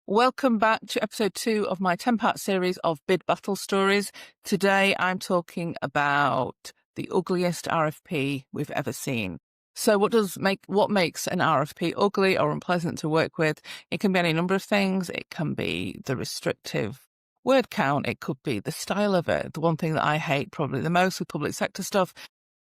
Welcome back to episode 2 of my 10-part series of bid battle stories. Today I'm talking about the ugliest RFP we've ever seen. So what makes an RFP ugly or unpleasant to work with? It can be any number of things. It can be the restrictive word count. It could be the style of it. The one thing that I hate probably the most with public sector stuff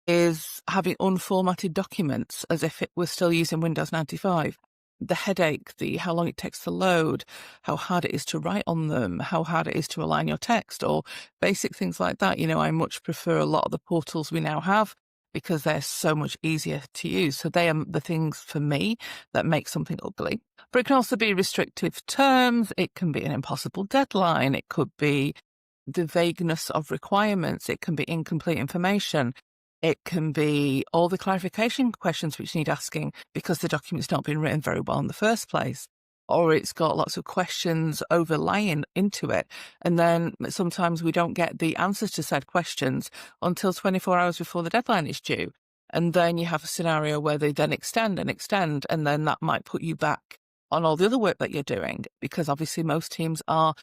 is having unformatted documents as if it was still using Windows 95. The headache, how long it takes to load, how hard it is to write on them, how hard it is to align your text, or basic things like that. I much prefer a lot of the portals we now have because they're so much easier to use. So they are the things for me that make something ugly. But it can also be restrictive terms. It can be an impossible deadline. It could be the vagueness of requirements. It can be incomplete information. It can be all the clarification questions which need asking because the document's not been written very well in the first place, or it's got lots of questions overlaying into it. And then sometimes we don't get the answers to said questions until 24 hours before the deadline is due. And then you have a scenario where they then extend, and then that might put you back on all the other work that you're doing, because obviously most teams are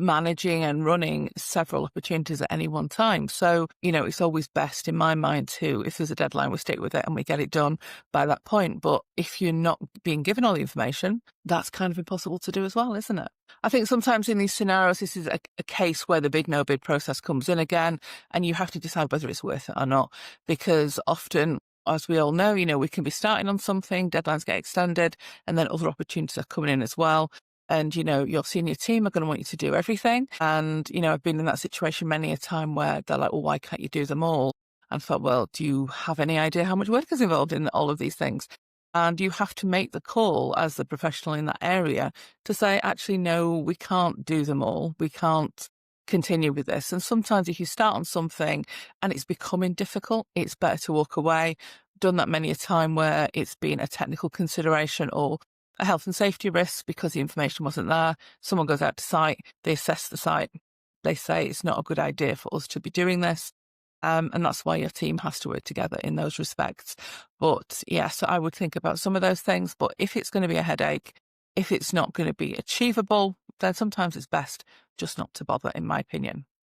managing and running several opportunities at any one time. So, it's always best in my mind to, if there's a deadline, we stick with it and we get it done by that point. But if you're not being given all the information, that's kind of impossible to do as well, isn't it? I think sometimes in these scenarios, this is a case where the bid no bid process comes in again, and you have to decide whether it's worth it or not, because often, as we all know, we can be starting on something, deadlines get extended, and then other opportunities are coming in as well. And, your senior team are going to want you to do everything. And, I've been in that situation many a time where they're like, well, why can't you do them all? And thought, well, do you have any idea how much work is involved in all of these things? And you have to make the call as the professional in that area to say, actually, no, we can't do them all. We can't continue with this. And sometimes if you start on something and it's becoming difficult, it's better to walk away. Done that many a time where it's been a technical consideration or a health and safety risk because the information wasn't there. Someone goes out to site, they assess the site, they say it's not a good idea for us to be doing this. And that's why your team has to work together in those respects. But so I would think about some of those things. But if it's going to be a headache, if it's not going to be achievable, then sometimes it's best just not to bother, in my opinion.